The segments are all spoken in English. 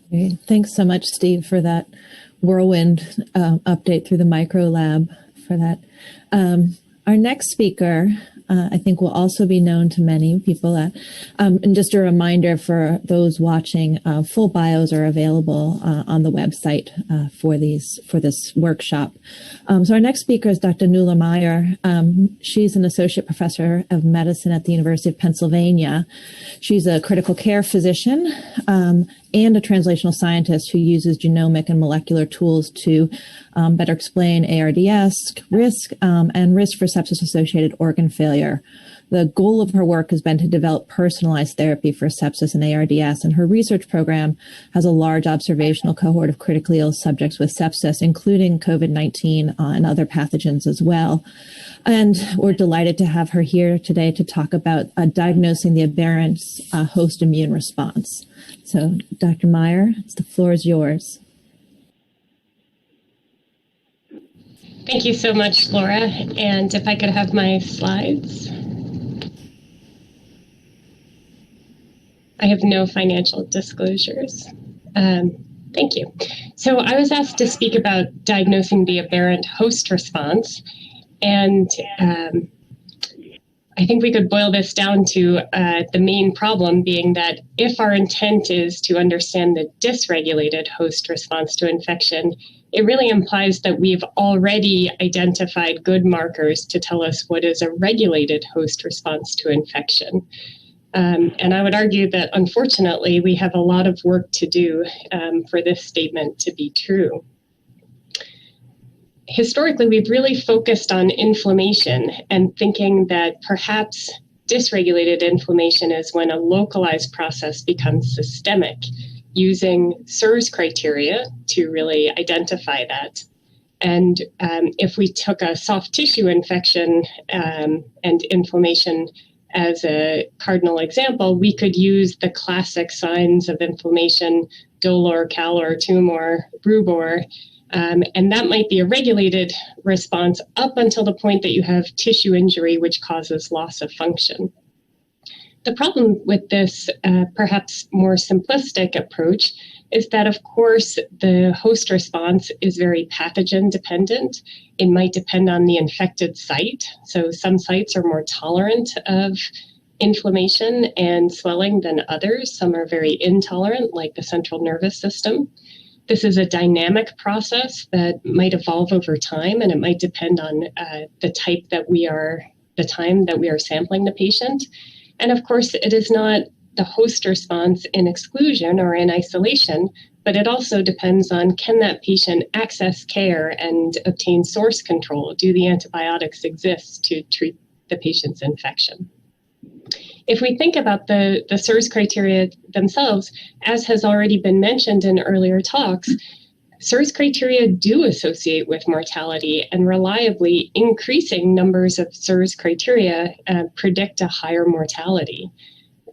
Great. Thanks so much, Steve, for that whirlwind update through the micro lab for that. Our next speaker, I think, will also be known to many people. And just a reminder for those watching, full bios are available on the website for this workshop. So our next speaker is Dr. Nuala Meyer. She's an associate professor of medicine at the University of Pennsylvania. She's a critical care physician and a translational scientist who uses genomic and molecular tools to better explain ARDS risk and risk for sepsis-associated organ failure. The goal of her work has been to develop personalized therapy for sepsis and ARDS, and her research program has a large observational cohort of critically ill subjects with sepsis, including COVID-19 and other pathogens as well. And we're delighted to have her here today to talk about diagnosing the aberrant host immune response. So, Dr. Meyer, the floor is yours. Thank you so much, Laura. And if I could have my slides. I have no financial disclosures. Thank you. So I was asked to speak about diagnosing the aberrant host response. And I think we could boil this down to the main problem being that if our intent is to understand the dysregulated host response to infection, it really implies that we've already identified good markers to tell us what is a regulated host response to infection. And I would argue that, unfortunately, we have a lot of work to do for this statement to be true. Historically, we've really focused on inflammation and thinking that perhaps dysregulated inflammation is when a localized process becomes systemic, using SIRS criteria to really identify that. And if we took a soft tissue infection and inflammation as a cardinal example, we could use the classic signs of inflammation, dolor, calor, tumor, rubor, and that might be a regulated response up until the point that you have tissue injury, which causes loss of function. The problem with this perhaps more simplistic approach is that, of course, the host response is very pathogen dependent. It might depend on the infected site. So some sites are more tolerant of inflammation and swelling than others. Some are very intolerant, like the central nervous system. This is a dynamic process that might evolve over time, and it might depend on the time that we are sampling the patient. And of course, it is not the host response in exclusion or in isolation, but it also depends on, can that patient access care and obtain source control? Do the antibiotics exist to treat the patient's infection? If we think about the SIRS criteria themselves, as has already been mentioned in earlier talks, SIRS criteria do associate with mortality, and reliably increasing numbers of SIRS criteria predict a higher mortality.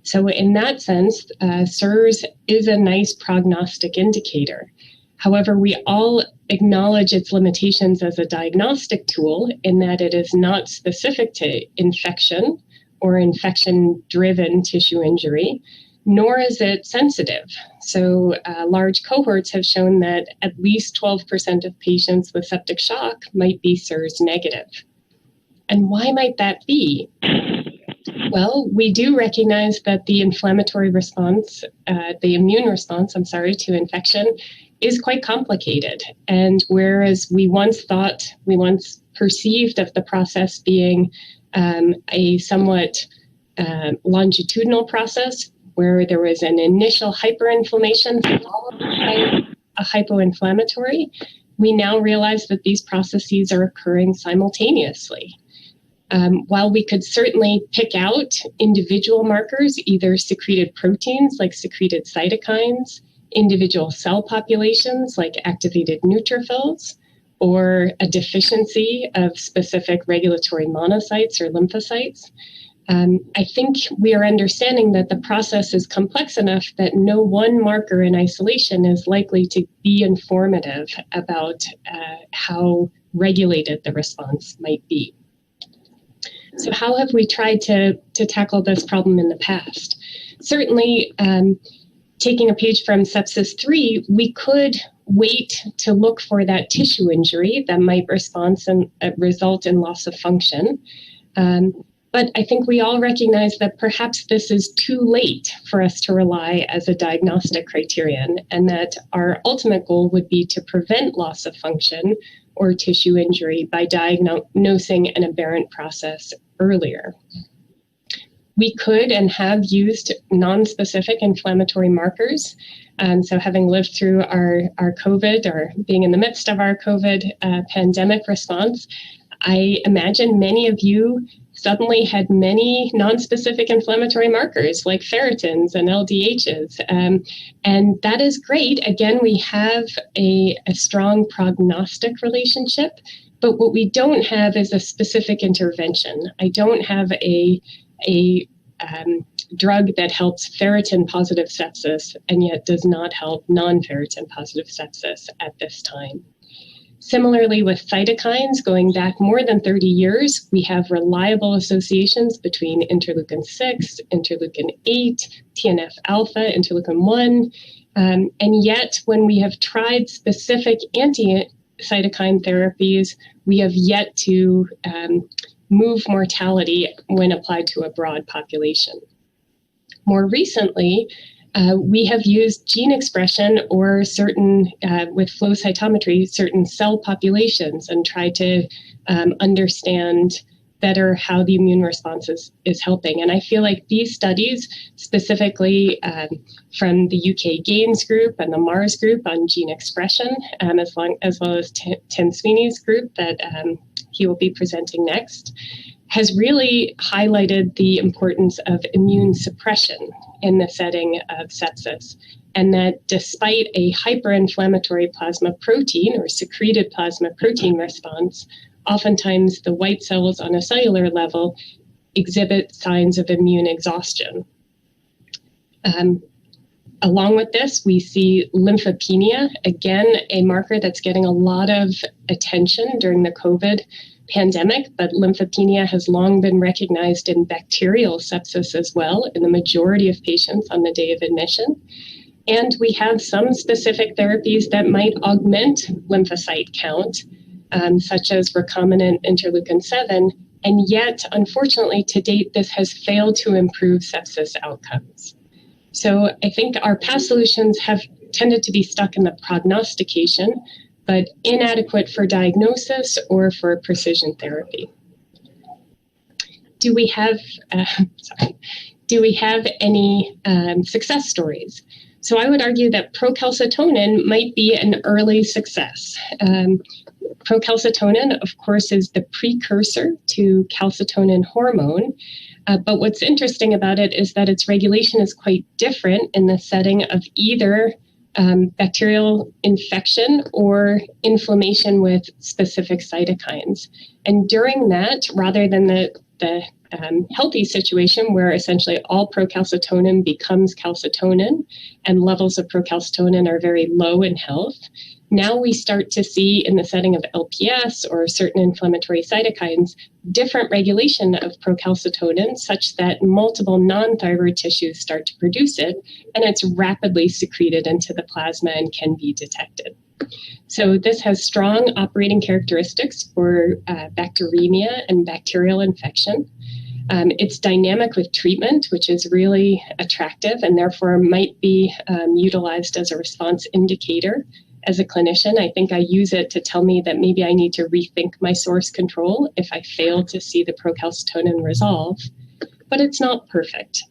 So in that sense, SIRS is a nice prognostic indicator. However, we all acknowledge its limitations as a diagnostic tool in that it is not specific to infection or infection-driven tissue injury, nor is it sensitive. So large cohorts have shown that at least 12% of patients with septic shock might be SIRS negative. And why might that be? Well, we do recognize that the inflammatory response, the immune response, to infection is quite complicated. And whereas we once perceived of the process being a somewhat longitudinal process, where there was an initial hyperinflammation followed by a hypoinflammatory, we now realize that these processes are occurring simultaneously. While we could certainly pick out individual markers, either secreted proteins like secreted cytokines, individual cell populations like activated neutrophils, or a deficiency of specific regulatory monocytes or lymphocytes, I think we are understanding that the process is complex enough that no one marker in isolation is likely to be informative about how regulated the response might be. So how have we tried to tackle this problem in the past? Certainly, taking a page from sepsis 3, we could wait to look for that tissue injury that might result in loss of function. But I think we all recognize that perhaps this is too late for us to rely as a diagnostic criterion, and that our ultimate goal would be to prevent loss of function or tissue injury by diagnosing an aberrant process earlier. We could and have used non-specific inflammatory markers. So having lived through our COVID, or being in the midst of our COVID pandemic response, I imagine many of you suddenly had many non-specific inflammatory markers like ferritins and LDHs. And that is great. Again, we have a strong prognostic relationship, but what we don't have is a specific intervention. I don't have a drug that helps ferritin-positive sepsis and yet does not help non-ferritin-positive sepsis at this time. Similarly, with cytokines, going back more than 30 years, we have reliable associations between interleukin-6, interleukin-8, TNF-alpha, interleukin-1, and yet when we have tried specific anti-cytokine therapies, we have yet to move mortality when applied to a broad population. More recently, we have used gene expression or certain, with flow cytometry, certain cell populations and tried to understand better how the immune response is helping. And I feel like these studies, specifically from the UK Gaines group and the Mars group on gene expression, as well as Tim Sweeney's group that he will be presenting next, has really highlighted the importance of immune suppression in the setting of sepsis. And that despite a hyperinflammatory plasma protein or secreted plasma protein response, oftentimes the white cells on a cellular level exhibit signs of immune exhaustion. Along with this, we see lymphopenia, again, a marker that's getting a lot of attention during the COVID pandemic, but lymphopenia has long been recognized in bacterial sepsis as well in the majority of patients on the day of admission. And we have some specific therapies that might augment lymphocyte count, such as recombinant interleukin-7, and yet, unfortunately, to date, this has failed to improve sepsis outcomes. So I think our past solutions have tended to be stuck in the prognostication, but inadequate for diagnosis or for precision therapy. Do we have any success stories? So I would argue that procalcitonin might be an early success. Procalcitonin, of course, is the precursor to calcitonin hormone. But what's interesting about it is that its regulation is quite different in the setting of either bacterial infection or inflammation with specific cytokines. And during that, rather than the healthy situation where essentially all procalcitonin becomes calcitonin and levels of procalcitonin are very low in health, now we start to see in the setting of LPS or certain inflammatory cytokines, different regulation of procalcitonin such that multiple non-thyroid tissues start to produce it, and it's rapidly secreted into the plasma and can be detected. So this has strong operating characteristics for bacteremia and bacterial infection. It's dynamic with treatment, which is really attractive and therefore might be utilized as a response indicator. As a clinician, I think I use it to tell me that maybe I need to rethink my source control if I fail to see the procalcitonin resolve, but it's not perfect.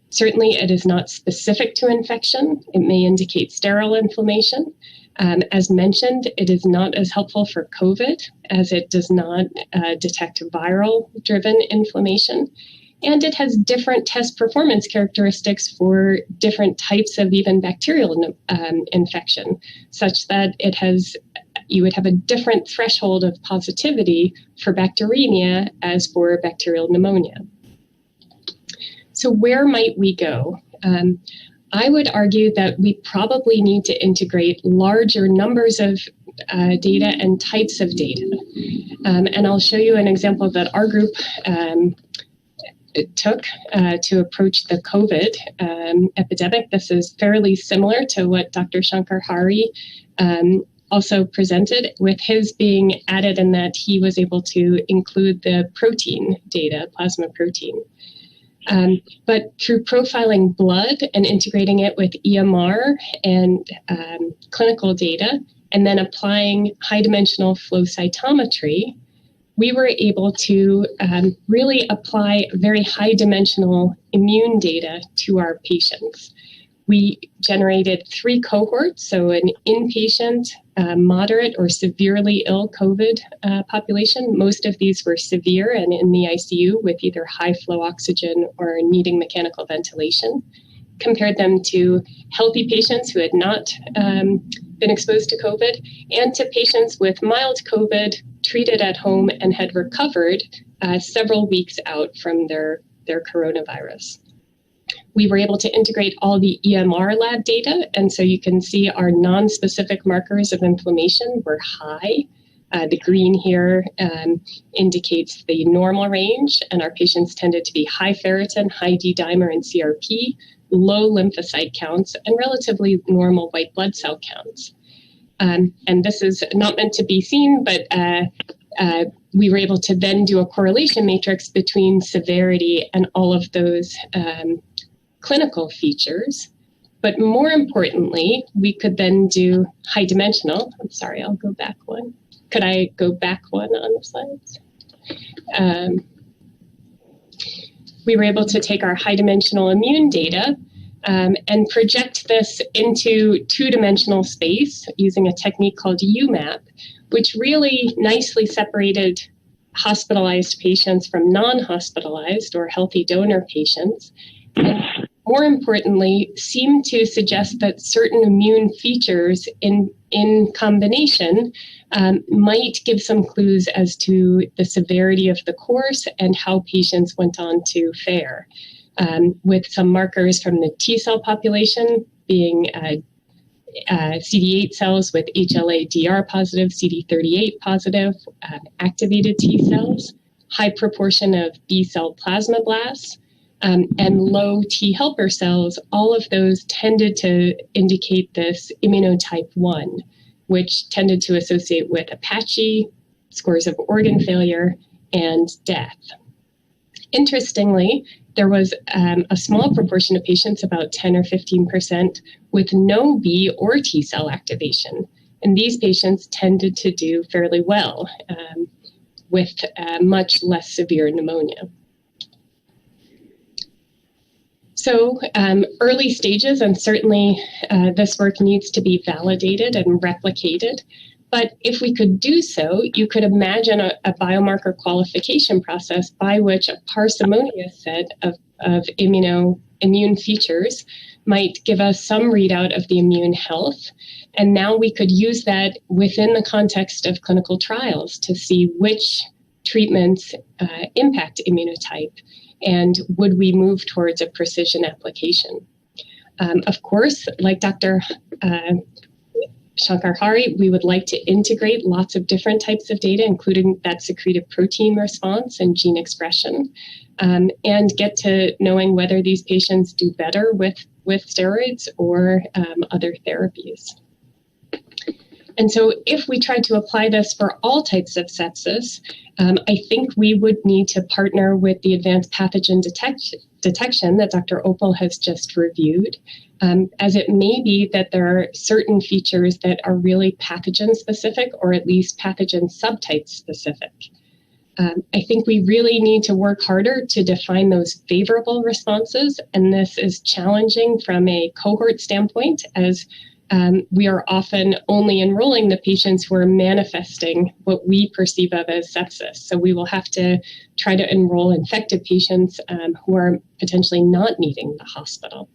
Certainly, it is not specific to infection. It may indicate sterile inflammation. As mentioned, it is not as helpful for COVID as it does not detect viral-driven inflammation. And it has different test performance characteristics for different types of even bacterial infection, such that you would have a different threshold of positivity for bacteremia as for bacterial pneumonia. So where might we go? I would argue that we probably need to integrate larger numbers of data and types of data. And I'll show you an example that our group took to approach the COVID epidemic. This is fairly similar to what Dr. Shankar Hari also presented, with his being added in that he was able to include the protein data, plasma protein. But through profiling blood and integrating it with EMR and clinical data, and then applying high-dimensional flow cytometry, we were able to really apply very high-dimensional immune data to our patients. We generated 3 cohorts, so an inpatient, moderate or severely ill COVID population. Most of these were severe and in the ICU with either high flow oxygen or needing mechanical ventilation. Compared them to healthy patients who had not been exposed to COVID, and to patients with mild COVID treated at home and had recovered several weeks out from their coronavirus. We were able to integrate all the EMR lab data, and so you can see our non-specific markers of inflammation were high. The green here indicates the normal range, and our patients tended to be high ferritin, high D-dimer and CRP, low lymphocyte counts, and relatively normal white blood cell counts. And this is not meant to be seen, but we were able to then do a correlation matrix between severity and all of those clinical features. But more importantly, we could then do high dimensional. I'm sorry, I'll go back one. Could I go back one on the slides? We were able to take our high dimensional immune data and project this into 2-dimensional space using a technique called UMAP, which really nicely separated hospitalized patients from non-hospitalized or healthy donor patients. And more importantly, seemed to suggest that certain immune features in combination might give some clues as to the severity of the course and how patients went on to fare, with some markers from the T cell population being CD8 cells with HLA-DR positive, CD38 positive, activated T cells, high proportion of B cell plasmablasts, and low T helper cells. All of those tended to indicate this immunotype 1, which tended to associate with Apache, scores of organ failure, and death. Interestingly, there was a small proportion of patients, about 10 or 15%, with no B or T cell activation. And these patients tended to do fairly well with much less severe pneumonia. So early stages, and certainly this work needs to be validated and replicated. But if we could do so, you could imagine a biomarker qualification process by which a parsimonious set of immune features might give us some readout of the immune health. And now we could use that within the context of clinical trials to see which treatments impact immunotype, and would we move towards a precision application. Of course, like Dr. Shankar Hari, we would like to integrate lots of different types of data, including that secreted protein response and gene expression, and get to knowing whether these patients do better with steroids or other therapies. And so if we tried to apply this for all types of sepsis, I think we would need to partner with the advanced pathogen detection that Dr. Opal has just reviewed, as it may be that there are certain features that are really pathogen specific, or at least pathogen subtype specific. I think we really need to work harder to define those favorable responses, and this is challenging from a cohort standpoint, as we are often only enrolling the patients who are manifesting what we perceive of as sepsis. So we will have to try to enroll infected patients who are potentially not needing the hospital.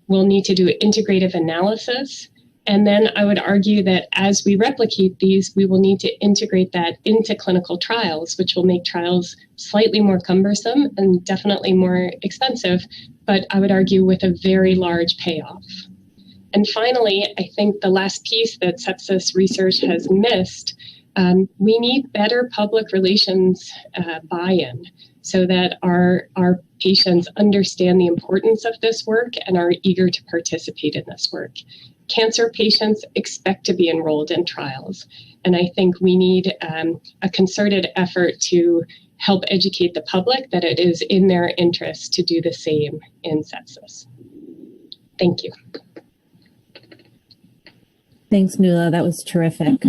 We'll need to do integrative analysis. And then I would argue that as we replicate these, we will need to integrate that into clinical trials, which will make trials slightly more cumbersome and definitely more expensive, but I would argue with a very large payoff. And finally, I think the last piece that sepsis research has missed, we need better public relations buy-in. so that our patients understand the importance of this work and are eager to participate in this work. Cancer patients expect to be enrolled in trials, and I think we need a concerted effort to help educate the public that it is in their interest to do the same in sepsis. Thank you. Thanks, Nuala. That was terrific.